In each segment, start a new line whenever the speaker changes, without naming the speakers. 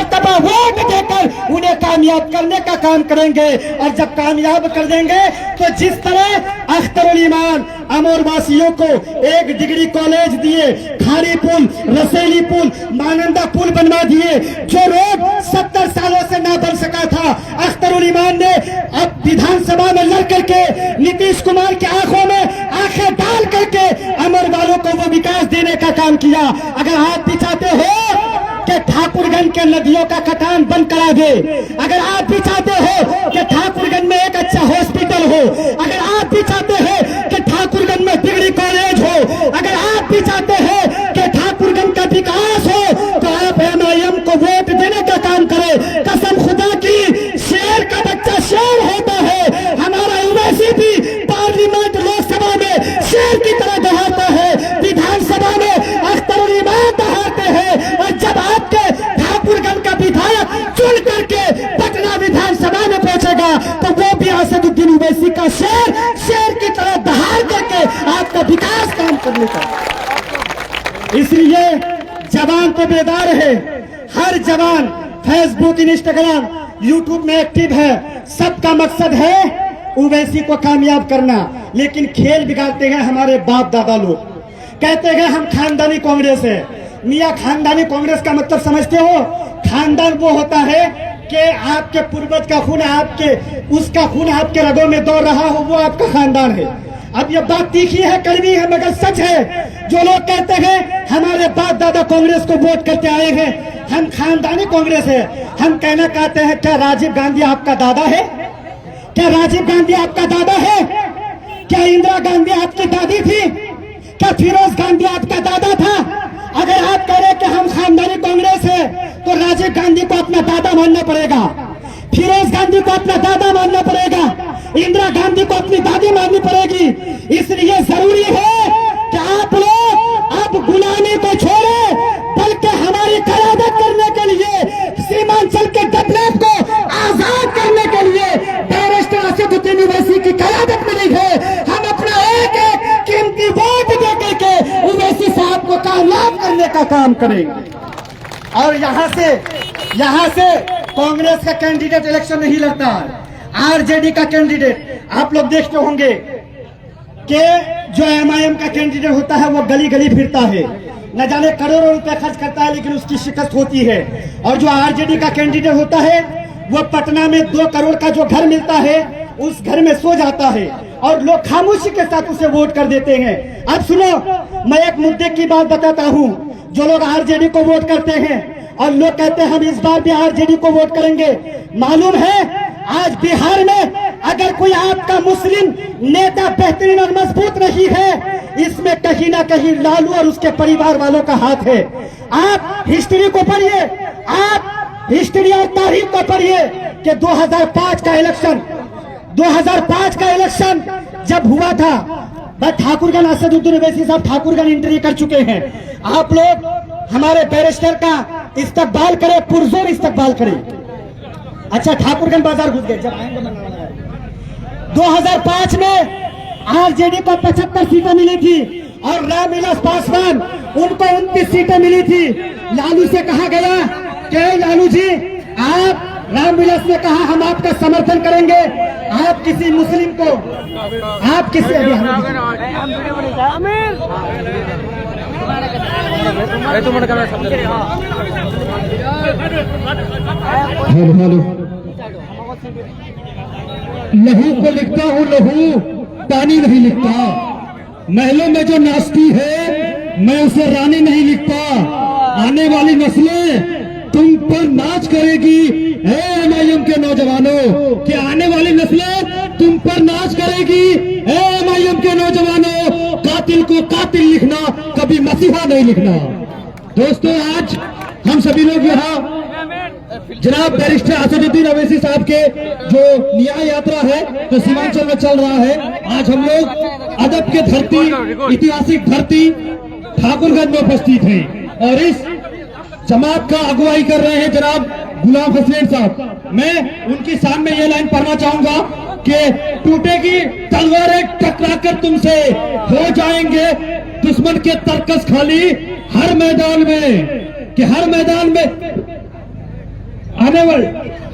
मर्तबा वोट देकर उन्हें कामयाब करने का काम करेंगे। और जब कामयाब कर देंगे तो जिस तरह अख्तर उल ईमान अमोर वासियों को 1 डिग्री कॉलेज दिए, खारी पुल, रसेली पुल, मानंदा पुल बनवा दिए, जो रोड 70 सालों से ना बन सका था, अख्तर उल ईमान ने अब विधानसभा में लड़ करके नीतीश कुमार की आंखों में आंखें डाल करके अमर वालों को वो विकास देने का काम किया। अगर आप भी चाहते हो कि ठाकुरगंज के नदियों का कटान बंद करा दे, अगर आप भी चाहते हो कि ठाकुरगंज में एक अच्छा हॉस्पिटल हो, अगर आप भी चाहते हैं कि ठाकुरगंज में डिग्री कॉलेज हो, अगर आप भी चाहते हैं कि ठाकुरगंज का विकास हो, तो आप एमआईएम को वोट देने का काम करें। कसम खुदा की, शेर का बच्चा शेर होता है। हमारा ओवैसी भी पार्लियामेंट लोकसभा में शेर की तरह दहाड़ता है, विधानसभा में अख्तर उल ईमान दहाड़ते हैं। और जब आपके ठाकुरगंज का विधायक चुन करके पटना विधानसभा में पहुंचेगा तो वो भी असदुद्दीन ओवैसी का शेर की तरह दहाड़ करके आपका विकास काम करने का। इसलिए जवान तो बेदार है, हर जवान फेसबुक, इंस्टाग्राम, यूट्यूब में एक्टिव है। सबका मकसद है ओवैसी को कामयाब करना, लेकिन खेल बिगाड़ते हैं हमारे बाप दादा लोग। कहते हैं हम खानदानी कांग्रेस है। मियाँ, खानदानी कांग्रेस का मतलब समझते हो? खानदान वो होता है कि आपके पूर्वज का खून उसका खून आपके रगों में दौड़ रहा हो, वो आपका खानदान है। अब ये बात तीखी है, कड़वी है, मगर सच है। जो लोग कहते हैं हमारे बाप दादा कांग्रेस को वोट करते आए हैं, हम खानदानी कांग्रेस है, हम कहना चाहते हैं क्या राजीव गांधी आपका दादा है? क्या राजीव गांधी आपका दादा है? क्या इंदिरा गांधी आपकी दादी थी? क्या फिरोज गांधी आपका दादा था? अगर आप कह रहे कि हम खानदानी कांग्रेस है तो राजीव गांधी को अपना दादा मानना पड़ेगा, फिरोज गांधी को अपना दादा मानना पड़ेगा, इंदिरा गांधी को अपनी दादी माननी पड़ेगी। इसलिए जरूरी है कि आप लोग अब गुलामी को छोड़े, बल्कि हमारी क़यादत करने के लिए, सीमांचल के डेवलप को आजाद करने के लिए बैरिस्टर असदुद्दीन ओवैसी की क़यादत मिली है। हम अपना एक एक कीमती वोट दे करके ओवैसी साहब को कामयाब करने का काम करेंगे। और यहाँ से कांग्रेस का कैंडिडेट इलेक्शन नहीं लड़ता, आरजेडी का कैंडिडेट। आप लोग देखते होंगे कि जो एमआईएम का कैंडिडेट होता है वो गली गली फिरता है, न जाने करोड़ों रुपए खर्च करता है, लेकिन उसकी शिकस्त होती है। और जो आरजेडी का कैंडिडेट होता है वो पटना में 2 करोड़ का जो घर मिलता है उस घर में सो जाता है और लोग खामोशी के साथ उसे वोट कर देते हैं। अब सुनो, मैं एक मुद्दे की बात बताता हूँ। जो लोग आरजेडी को वोट करते हैं और लोग कहते हैं हम इस बार भी आरजेडी को वोट करेंगे, मालूम है आज बिहार में अगर कोई आपका मुस्लिम नेता बेहतरीन और मजबूत नहीं है, इसमें कहीं ना कहीं लालू और उसके परिवार वालों का हाथ है। आप हिस्ट्री को पढ़िए, आप हिस्ट्री और तारीख को पढ़िए कि 2005 का इलेक्शन जब हुआ था, बस ठाकुरगंज असदुद्दीन ओवैसी साहब ठाकुरगंज एंट्री कर चुके हैं। आप लोग हमारे बैरिस्टर का इस्तकबाल करें, पुरजोर इस्तकबाल करें। अच्छा, ठाकुरगंज बाजार घुस गए, जब आएंगे 2005 में आरजेडी को 75 सीटें मिली थी और रामविलास पासवान उनको 29 सीटें मिली थी। लालू से कहा गया कि लालू जी, आप, रामविलास ने कहा हम आपका समर्थन करेंगे, आप किसी मुस्लिम को, आप किसी
लहू को लिखता हूँ, लहू पानी नहीं लिखता। महलों में जो नाचती है मैं उसे रानी नहीं लिखता। आने वाली नस्लें तुम पर नाच करेगी एमआईएम के नौजवानों, कि आने वाली नस्लें तुम पर नाच करेगी एमआईएम के नौजवानों। कातिल को कातिल लिखना, कभी मसीहा नहीं लिखना। दोस्तों, आज हम सभी लोग यहाँ जनाब बैरिस्टर असदुद्दीन ओवैसी साहब के जो न्याय यात्रा है जो सीमांचल में चल रहा है, आज हम लोग अदब के धरती, ऐतिहासिक धरती ठाकुरगंज में उपस्थित हैं और इस जमात का अगुवाई कर रहे हैं जनाब गुलाम हसनैन साहब। मैं उनकी शान में ये लाइन पढ़ना चाहूंगा कि टूटेगी तलवारें टकराकर तुमसे, हो जाएंगे दुश्मन के तरकस खाली हर मैदान में, कि हर मैदान में आने वाले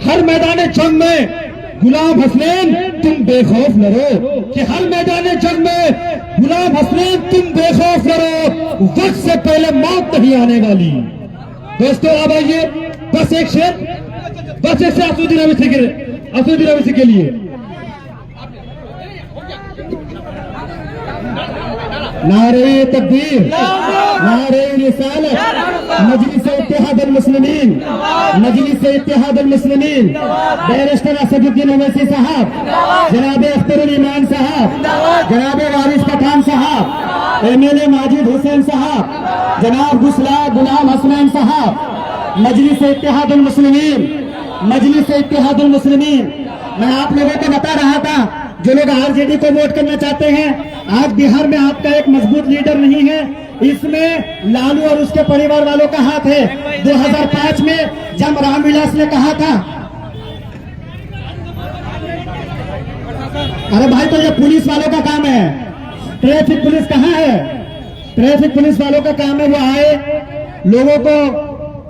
हर मैदान जंग में गुलाम हसनैन तुम बेखौफ लड़ो, कि हर मैदान जंग में गुलाम हसनैन तुम बेखौफ लड़ो, वक्त से पहले मौत नहीं आने वाली। दोस्तों अब आइए बस एक शेर असुद्दीन ओवैसी के लिए। नारे तकबीर, नारे रिसालत, मजलिस इत्तेहादुल मुस्लिमीन, मजलिस इत्तेहादुल मुस्लिमीन, बैरिस्टर असदुद्दीन ओवैसी साहब, जनाब अख्तरुल ईमान साहब, जनाब वारिस पठान साहब, एमएलए माजिद हुसैन साहब, जनाब गुलाम हसनैन साहब, मजलिस इत्तेहादुल मुस्लिमीन, मजलिस इत्तेहादुल मुस्लिमीन। मैं आप लोगों को बता रहा था, जो लोग आरजेडी को वोट करना चाहते हैं, आज बिहार में आपका एक मजबूत लीडर नहीं है, इसमें लालू और उसके परिवार वालों का हाथ है। 2005 में जब रामविलास ने कहा था, अरे भाई तो ये पुलिस वालों का काम है, ट्रैफिक पुलिस कहाँ है? ट्रैफिक पुलिस वालों का काम है, वो आए, लोगों को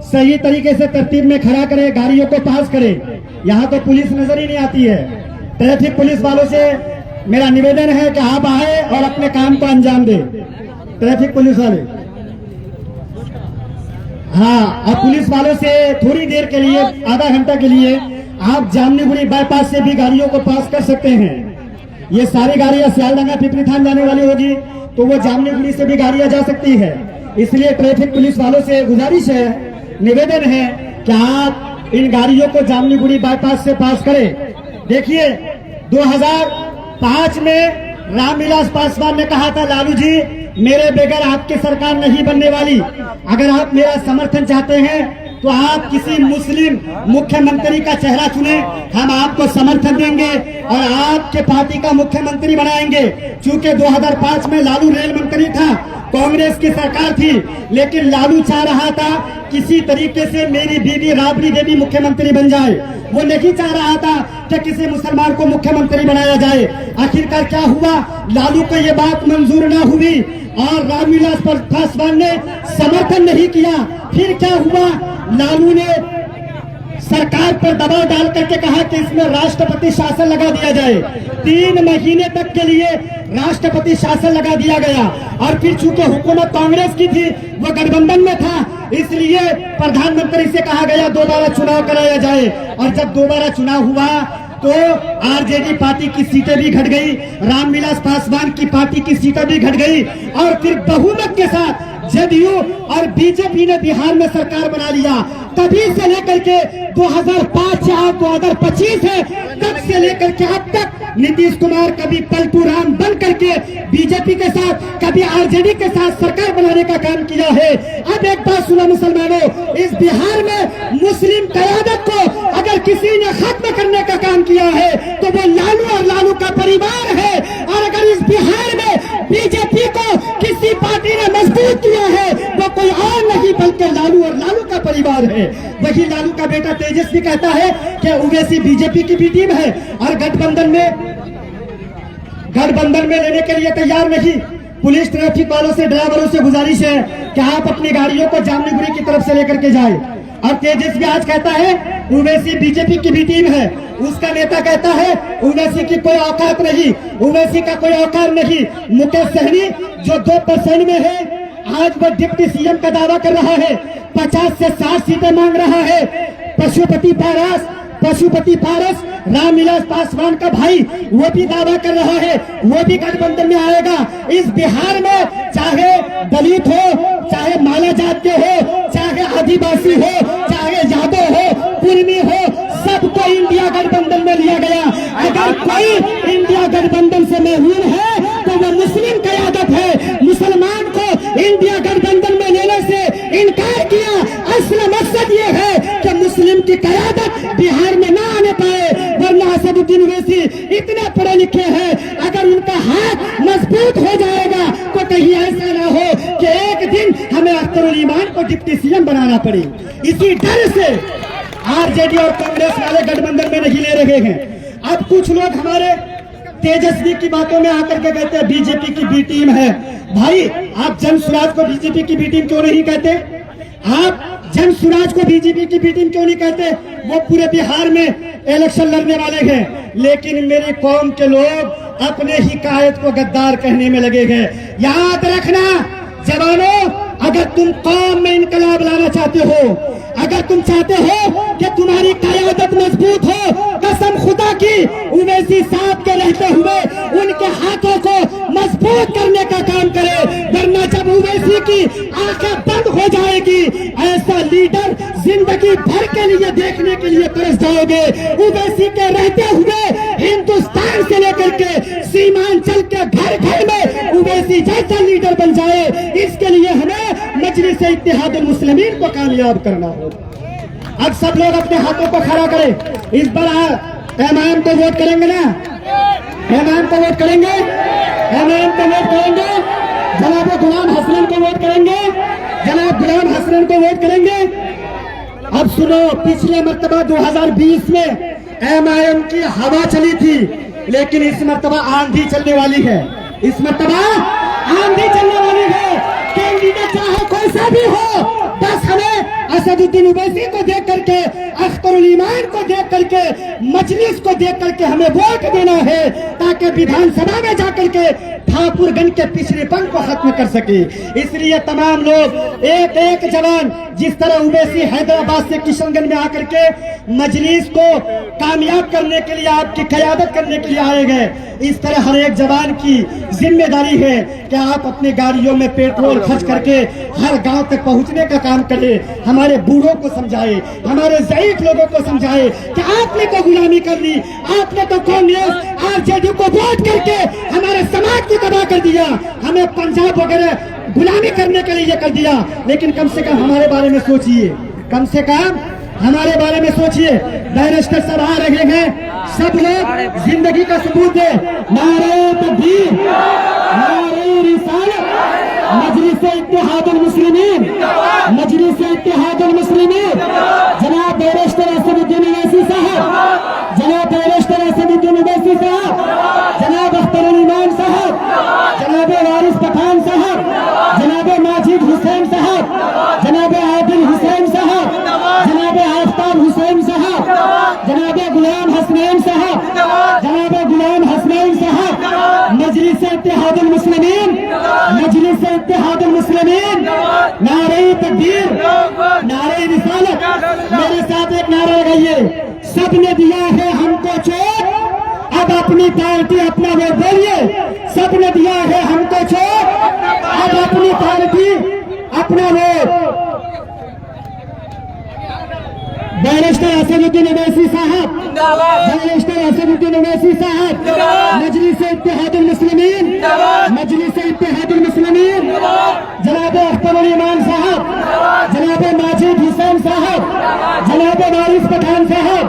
सही तरीके से तरतीब में खड़ा करे, गाड़ियों को पास करे। यहाँ तो पुलिस नजर ही नहीं आती है। ट्रैफिक पुलिस वालों से मेरा निवेदन है कि आप आए और अपने काम को अंजाम दें। ट्रैफिक पुलिस वाले, हाँ, अब पुलिस वालों से थोड़ी देर के लिए, आधा घंटा के लिए आप जामनीगुड़ी बाईपास से भी गाड़ियों को पास कर सकते हैं। ये सारी गाड़ियां सियालदंगा पिपरी थान जाने वाली होगी, तो वो जामनीगुड़ी से भी गाड़ियां जा सकती है। इसलिए ट्रैफिक पुलिस वालों से गुजारिश है, निवेदन है कि आप इन गाड़ियों को जामनीगुड़ी बाईपास से पास करें। देखिए 2005 में रामविलास पासवान ने कहा था, लालू जी मेरे बगैर आपकी सरकार नहीं बनने वाली, अगर आप मेरा समर्थन चाहते हैं तो आप किसी मुस्लिम मुख्यमंत्री का चेहरा चुने, हम आपको समर्थन देंगे और आपके पार्टी का मुख्यमंत्री बनाएंगे। चूंकि 2005 में लालू रेल मंत्री था, कांग्रेस की सरकार थी, लेकिन लालू चाह रहा था किसी तरीके से मेरी बीवी राबड़ी देवी मुख्यमंत्री बन जाए। वो नहीं चाह रहा था कि किसी मुसलमान को मुख्यमंत्री बनाया जाए। आखिरकार क्या हुआ, लालू को ये बात मंजूर ना हुई और रामविलास पासवान ने समर्थन नहीं किया। फिर क्या हुआ, लालू ने सरकार पर दबाव डाल करके कहा कि इसमें राष्ट्रपति शासन लगा दिया जाए। 3 महीने तक के लिए राष्ट्रपति शासन लगा दिया गया और फिर चूंकि हुकूमत कांग्रेस की थी, वो गठबंधन में था, इसलिए प्रधानमंत्री से कहा गया दोबारा चुनाव कराया जाए। और जब दोबारा चुनाव हुआ तो आरजेडी पार्टी की सीटें भी घट गई, रामविलास पासवान की पार्टी की सीटें भी घट गई और फिर बहुमत के साथ जदयू और बीजेपी ने बिहार में सरकार बना लिया। तभी से लेकर के 2005 से आज 2025 है, तब से लेकर के अब तक नीतीश कुमार कभी पलटू राम बन करके बीजेपी के साथ, कभी आरजेडी के साथ सरकार बनाने का काम किया है। अब एक बात सुनो मुसलमानों, इस बिहार में मुस्लिम कयादत को अगर किसी ने खत्म करने का काम किया है तो वो लालू और लालू का परिवार है। और अगर इस बिहार में बीजेपी को किसी पार्टी ने मजबूत किया है वो कोई और नहीं बल्कि लालू और लालू का परिवार है। वही लालू का बेटा तेजस्वी कहता है कि ओवैसी बीजेपी की भी टीम है और गठबंधन में लेने के लिए तैयार नहीं। पुलिस ट्रैफिक वालों से, ड्राइवरों से गुजारिश है कि आप अपनी गाड़ियों को जामनीगुड़ी की तरफ से लेकर के जाए। और तेजस्वी आज कहता है ओवैसी बीजेपी की भी टीम है, उसका नेता कहता है ओवैसी की कोई औकात नहीं, ओवैसी का कोई औकात नहीं। मुकेश सहनी जो 2% में है, आज वो डिप्टी सीएम का दावा कर रहा है, 50 से 60 सीटें मांग रहा है। पशुपति पारस रामविलास पासवान का भाई, वो भी दावा कर रहा है, वो भी गठबंधन में आएगा। इस बिहार में चाहे दलित हो, चाहे माला जात के हो, चाहे आदिवासी हो, चाहे यादव हो, कुर्मी हो, सबको इंडिया गठबंधन में लिया गया। अगर कोई इंडिया गठबंधन से महरूम है तो वो मुस्लिम कयादत है। मुसलमान को इंडिया गठबंधन में लेने से इनकार किया। असल मकसद ये है कि मुस्लिम की कयादत बिहार में ना आने पाए, वरना असदुद्दीन ओवैसी इतने पढ़े लिखे हैं, अगर उनका हाथ मजबूत हो जाएगा तो कहीं ऐसा ना हो कि एक दिन हमें अख्तरुल ईमान को डिप्टी सीएम बनाना पड़े। इसी डर से आरजेडी और कांग्रेस वाले गठबंधन में नहीं ले रहे हैं। अब कुछ लोग हमारे तेजस्वी की बातों में आकर के कहते हैं बीजेपी की बी टीम है। भाई आप जन सुराज को बीजेपी की बी टीम क्यों नहीं कहते? आप
जन सुराज को बीजेपी की बी टीम क्यों नहीं कहते? वो पूरे बिहार में इलेक्शन लड़ने वाले हैं, लेकिन मेरी कौम के लोग अपने ही कायद को गद्दार कहने में लगे हैं। याद रखना जवानों, अगर तुम कौम में इनकलाब लाना चाहते हो, अगर तुम चाहते हो कि तुम्हारी क़यादत मजबूत हो, कसम खुदा की उवैसी साहब के रहते हुए उनके हाथों को मजबूत करने का काम करे, वरना जब उवैसी की आंखें बंद हो जाएगी, ऐसा लीडर जिंदगी भर के लिए देखने के लिए तरस जाओगे। उवैसी के रहते हुए हिंदुस्तान से लेकर के सीमांचल के घर घर में उवैसी जैसा लीडर बन जाए, इसके लिए हमें मजलिस इत्तेहादुल मुस्लिमीन को कामयाब करना हो। अब सब लोग अपने हाथों को खड़ा करें। इस बार इमाम को वोट करेंगे ना? इमाम को वोट करेंगे? इमाम को वोट करेंगे? जनाब गुलाम हसनैन को वोट करेंगे? जनाब गुलाम हसनैन को वोट करेंगे? अब सुनो, पिछले मर्तबा 2020 में एमआईएम की हवा चली थी, लेकिन इस मर्तबा आंधी चलने वाली है। इस मर्तबा आंधी चलने वाली है। कैंडिडेट चाहे कोई सा भी हो, बस हमें असदुद्दीन ओवैसी को देख करके, अख्तरुल ईमान को देख करके, मजलिस को देख करके हमें वोट देना है, ताकि विधानसभा में जाकर के ठाकुरगंज के पिछड़ेपन को खत्म कर सके। इसलिए तमाम लोग एक एक जवान, जिस तरह ओवैसी हैदराबाद से किशनगंज में आकर के मजलिस को कामयाब करने के लिए, आपकी क़यादत करने के लिए आए गए, इस तरह हर एक जवान की जिम्मेदारी है कि आप अपनी गाड़ियों में पेट्रोल खर्च करके हर गांव तक पहुंचने का काम करें। हमारे बूढ़ों को समझाए, हमारे ज़ईफ लोगों को समझाए कि आपने तो गुलामी कर ली, आपने तो कांग्रेस आरजेडी को वोट करके हमारे समाज को तबाह कर दिया, हमें पंजाब वगैरह गुलामी करने के लिए कर दिया। लेकिन कम से कम हमारे बारे में सोचिए, कम से कम हमारे बारे में सोचिए। बैरिस्टर सब आ रहे हैं, सब लोग जिंदगी का सबूत दे। नारे तकबीर, नारे रिसालत, मजलिस इत्तेहादुल मुस्लिमीन, मजलिस इत्तेहादुल मुस्लिमीन। जनाब बैरिस्टर असदुद्दीन ओवैसी साहब, जनाब बैरिस्टर असदुद्दीन ओवैसी साहब, जनाब अख्तरुल ईमान साहब, जनाब वारिस पठान साहब, जनाब माजिद हुसैन साहब, जनाब आदिल हुसैन साहब, जनाब आफ्ताब हुसैन साहब, जनाब गुलाम हसनैन साहब, जनाब गुलाम हसनैन साहब, मजलिस इत्तेहादुल मुस्लिमीन, मजलिस इत्तेहादुल मुस्लिमीन। नारे तकबीर, नारे रिसालत। मेरे साथ एक नारा लगाइए। सबने दिया है हमको चोट, अब अपनी पार्टी अपना वोट बोलिए। सबने दिया है हमको चोट, अब अपनी पार्टी अपना वोट। बैरिस्टर असदुद्दीन ओवैसी साहब, बैरिस्टर असदुद्दीन ओवैसी साहब, मजलिस इत्तेहादुल मुस्लिमीन, मजलिस इत्तेहादुल मुस्लिमीन। जनाब अख्तरुल ईमान साहब, जनाब माजिद हुसैन साहब, जनाब वारिस पठान साहब,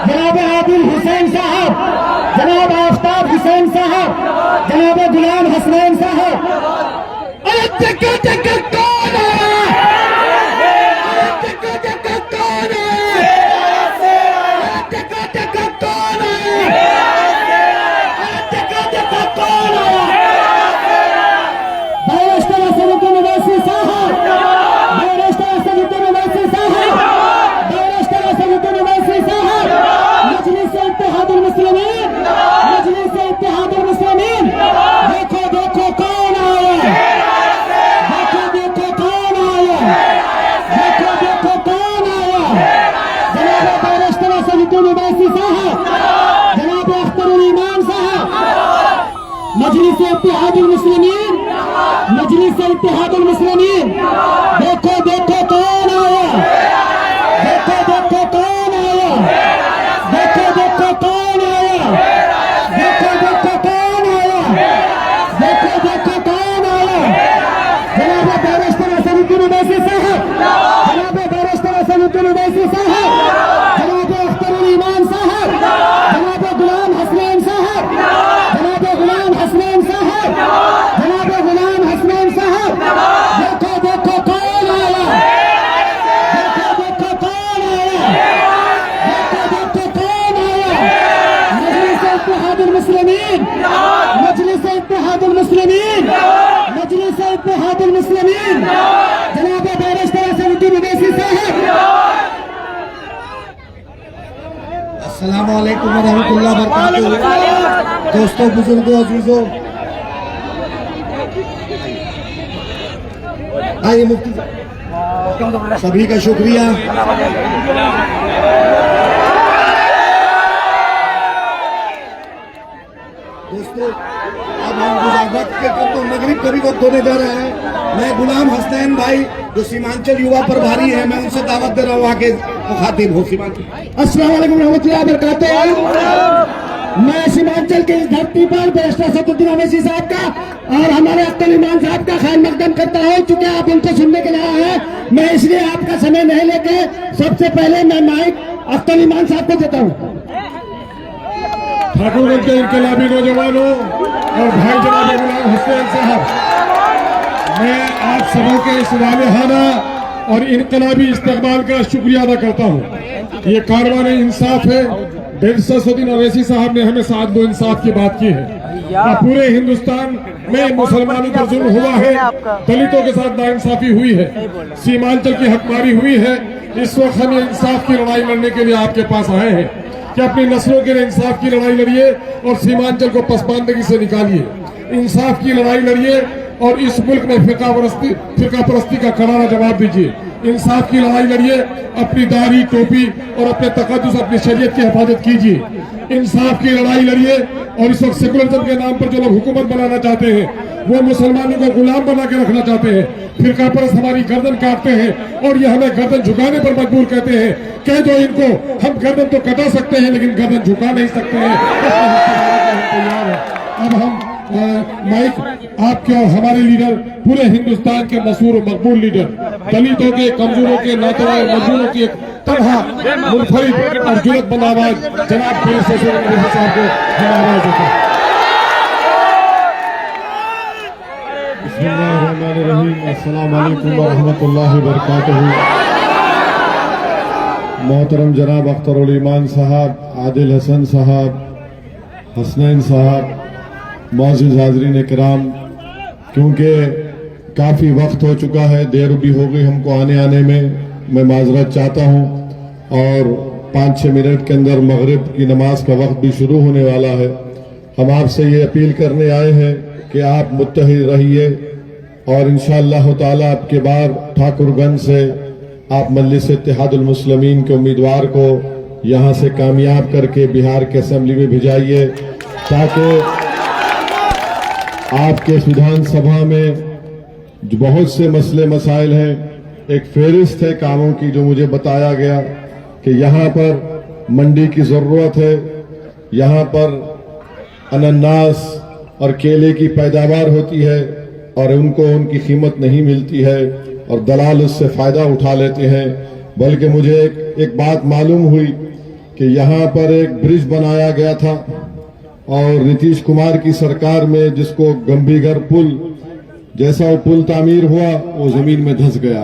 जनाब आदिल हुसैन साहब, जनाब आफ्ताब हुसैन साहब, जनाब गुलाम हसनैन साहब। अरे टक्कर टक्कर कौन है? टक्कर टक्कर कौन है? टक्कर टक्कर कौन है? टक्कर टक्कर कौन है? बैरिस्टर असदुद्दीन ओवैसी साहब, बैरिस्टर असदुद्दीन ओवैसी साहब, बैरिस्टर असदुद्दीन ओवैसी साहब, मजलिस इत्तेहादुल मुस्लिमीन, मजलिस इत्तेहादुल मुस्लिमीन। देखो देखो कौन आया, देखो देखो कौन आया, देखो देखो कौन आया। जनाब बैरिस्टर असदुद्दीन ओवैसी साहब, जनाब अख्तरुल ईमान साहब, मजलिस इत्तेहादुल मुस्लिमीन, मजलिस इत्तेहादुल मुस्लिमीन। देखो देखो कौन आया, देखो देखो कौन आया, देखो देखो कौन आया, देखो देखो कौन आया, देखो देखो कौन आया। जनाब बैरिस्टर असदुद्दीन ओवैसी साहब, जनाब बैरिस्टर असदुद्दीन ओवैसी साहब, जनाब अख्तरुल ईमान साहब, जनाब गुलाम हसनैन साहब, जनाब गुलाम हसनैन साहब, जनाब गुलाम हसनैन साहब। देखो देखो कौन आया, देखो देखो कौन आया, देखो देखो कौन आया। मजलिस इत्तेहादुल मुस्लिमीन, मजलिस इत्तेहादुल मुस्लिमीन, मजलिस इत्तेहादुल मुस्लिमीन। जनाब बैरिस्टर असदुद्दीन ओवैसी साहब,
अस्सलाम वालेकुम रहमतुल्लाह बरकातुहू। दोस्तों, बुजुर्गों, अजीजों, आइए मुफ्ती साहब, सभी का शुक्रिया। दोस्तों, अब हम गुजावत के तो मगरिब कभी वक्त होने जा रहा है। मैं गुलाम हसनैन भाई जो सीमांचल युवा प्रभारी है, मैं उनसे दावत दे रहा हूँ आके मुखातिब हो। सीमांचल
अस्सलाम वालेकुम रहमतुल्लाह बरकातुहू। मैं सीमांचल के इस धरती पर बैरिस्टर सदुद्दीन अवैसी साहब का और हमारे अख्तर ईमान साहब का खैर मकदम करता हूँ। चूंकि आप उनको सुनने के लिए आए हैं, मैं इसलिए आपका समय नहीं लेके सबसे पहले मैं माइक अख्तर ईमान साहब को देता हूँ।
ठाकुरगंज के इनकलाबी नौजवानों और भाई जनाब गुलाम हुसैन साहब, मैं आप सबों के इस वालेहाना और इनकलाबी इस्तकबाल का शुक्रिया अदा करता हूँ। ये कारवान इंसाफ है। बैरिस्टर सदुद्दीन अवैसी साहब ने हमें साथ दो इंसाफ की बात की है। और पूरे हिंदुस्तान में मुसलमानों पर जुल्म हुआ है, दलितों के साथ नाइंसाफी हुई है, सीमांचल की हकमारी हुई है। इस वक्त हम इंसाफ की लड़ाई लड़ने के लिए आपके पास आए हैं कि अपनी नस्लों के लिए इंसाफ की लड़ाई लड़िए और सीमांचल को पसमानदगी से निकालिए। इंसाफ की लड़ाई लड़िए और इस मुल्क में फिरका परस्ती का करारा जवाब दीजिए। इंसाफ की लड़ाई लड़िए, अपनी दाढ़ी, टोपी और अपने तकद्दुस, अपनी शरीयत की हिफाजत कीजिए। इंसाफ की लड़ाई लड़िए। और इस वक्त सेकुलरिज्म के नाम पर जो लोग हुकूमत बनाना चाहते हैं, वो मुसलमानों को गुलाम बना के रखना चाहते हैं, फिरका परस्त हमारी गर्दन काटते हैं और ये हमें गर्दन झुकाने पर मजबूर कहते हैं। कह दो इनको, हम गर्दन तो कटा सकते हैं लेकिन गर्दन झुका नहीं सकते हैं। तैयार है। अब हम माइक आपके और हमारे लीडर, पूरे हिंदुस्तान के मशहूर और मकबूल लीडर, दलितों के, कमजोरों के, नातवाए मजदूरों की एक तनहा, मुनफरिद और जुरतमंद आवाज जनाब बैरिस्टर सदुद्दीन अवैसी साहब को हम आवाज देते हैं। बिस्मिल्लाहिर्रहमानिर्रहीम। अस्सलाम वालेकुम व रहमतुल्लाहि व बरकातुहू। मोहतरम जनाब अख्तर उल ईमान साहब, आदिल हसन साहब, हसनैन साहब, मौजूद हाज़रीन किराम, क्योंकि काफ़ी वक्त हो चुका है, देर भी हो गई हमको आने में, मैं माजरत चाहता हूँ। और 5-6 मिनट के अंदर मगरिब की नमाज का वक्त भी शुरू होने वाला है। हम आपसे ये अपील करने आए हैं कि आप मुत्तहिद रहिए और इंशाअल्लाह ताला आपके बार ठाकुरगंज से आप मजलिस इत्तेहादुल मुस्लिमीन के उम्मीदवार को यहाँ से कामयाब करके बिहार के असेंबली में भिजाइए, ताकि आपके विधानसभा में जो बहुत से मसले मसाइल हैं, एक फहरिस्त है कामों की जो मुझे बताया गया कि यहाँ पर मंडी की जरूरत है, यहाँ पर अनानास और केले की पैदावार होती है और उनको उनकी कीमत नहीं मिलती है और दलाल उससे फायदा उठा लेते हैं। बल्कि मुझे एक बात मालूम हुई कि यहाँ पर एक ब्रिज बनाया गया था और नीतीश कुमार की सरकार में, जिसको गंभीर पुल, जैसा वो पुल तामीर हुआ वो जमीन में धंस गया।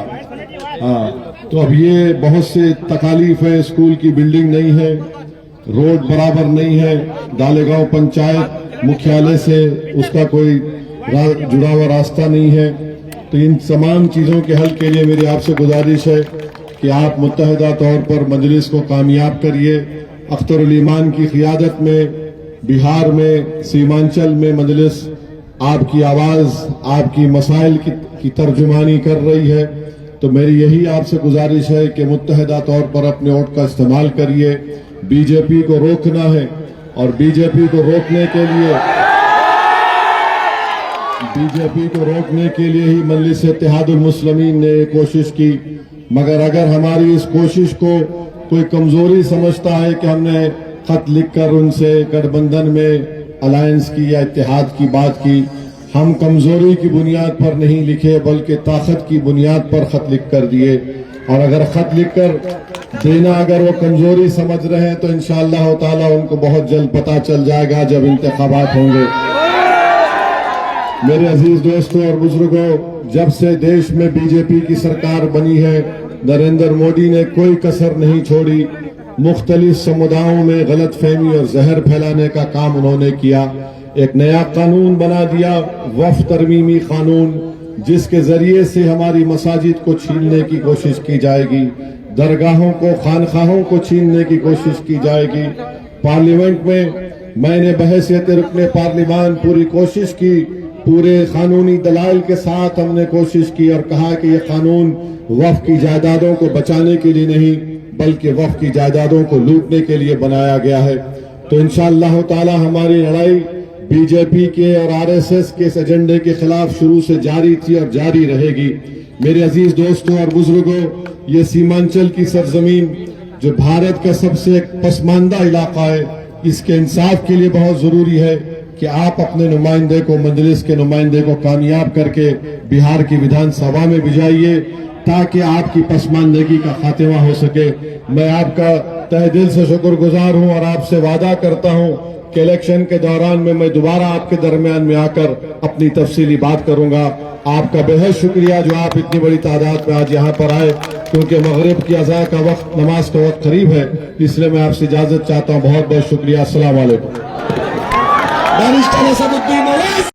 हाँ, तो अब ये बहुत से तकालीफ है, स्कूल की बिल्डिंग नहीं है, रोड बराबर नहीं है, डालेगांव पंचायत मुख्यालय से उसका कोई जुड़ा हुआ रास्ता नहीं है। तो इन तमाम चीजों के हल के लिए मेरी आपसे गुजारिश है कि आप मुत्तहिदा तौर पर मजलिस को कामयाब करिए। अख्तर उल ईमान की क़ियादत में बिहार में, सीमांचल में मजलिस आपकी आवाज, आपकी मसाइल की तर्जुमानी कर रही है। तो मेरी यही आपसे गुजारिश है कि मुत्तहिदा तौर पर अपने वोट का इस्तेमाल करिए। बीजेपी को रोकना है और बीजेपी को रोकने के लिए ही मजलिस इत्तेहादुल मुस्लिमीन ने कोशिश की। मगर अगर हमारी इस कोशिश को कोई कमजोरी समझता है कि हमने खत लिखकर उनसे गठबंधन में अलायंस की या इत्तेहाद की बात की, हम कमजोरी की बुनियाद पर नहीं लिखे बल्कि ताकत की बुनियाद पर खत लिख कर दिए। और अगर खत लिखकर देना अगर वो कमजोरी समझ रहे हैं तो इंशाअल्लाह ताला उनको बहुत जल्द पता चल जाएगा जब इंतखाबात होंगे। मेरे अजीज दोस्तों और बुजुर्गों, जब से देश में बीजेपी की सरकार बनी है, नरेंद्र मोदी ने कोई कसर नहीं छोड़ी। मुख्तलिफ समुदायों में गलत फहमी और जहर फैलाने का काम उन्होंने किया। एक नया कानून बना दिया, वक्फ तरमीमी कानून, जिसके जरिए से हमारी मसाजिद को छीनने की कोशिश की जाएगी।
दरगाहों को, खानखाहों को छीनने की कोशिश की जाएगी। पार्लियामेंट में मैंने बहैसियत रुकने पार्लिमान पूरी कोशिश की, पूरे कानूनी दलाइल के साथ हमने कोशिश की और कहा कि ये कानून वक्फ की जायदादों को बचाने के लिए नहीं बल्कि वक्फ की जायदादों को लूटने के लिए बनाया गया है। तो इंशाअल्लाह ताला हमारी लड़ाई बीजेपी के और आरएसएस के इस एजेंडे के खिलाफ शुरू से जारी थी और जारी रहेगी। मेरे अजीज दोस्तों और बुजुर्गों, ये सीमांचल की सरजमीन जो भारत का सबसे पसमानदा इलाका है, इसके इंसाफ के लिए बहुत जरूरी है कि आप अपने नुमाइंदे को, मजलिस के नुमाइंदे को कामयाब करके बिहार की विधानसभा में भिजाइए ताकि आपकी पसमानदगी का खात्मा हो सके। मैं आपका तहे दिल से शुक्रगुजार हूं और आपसे वादा करता हूं कि इलेक्शन के दौरान में मैं दोबारा आपके दरमियान में आकर अपनी तफसीली बात करूंगा। आपका बेहद शुक्रिया जो आप इतनी बड़ी तादाद में आज यहाँ पर आए, क्योंकि मगरिब की अज़ा का वक्त, नमाज का वक्त करीब है, इसलिए मैं आपसे इजाजत चाहता हूँ। बहुत बहुत शुक्रिया। अस्सलाम वालेकुम।
बैरिस्टर असदुद्दीन ओवैसी।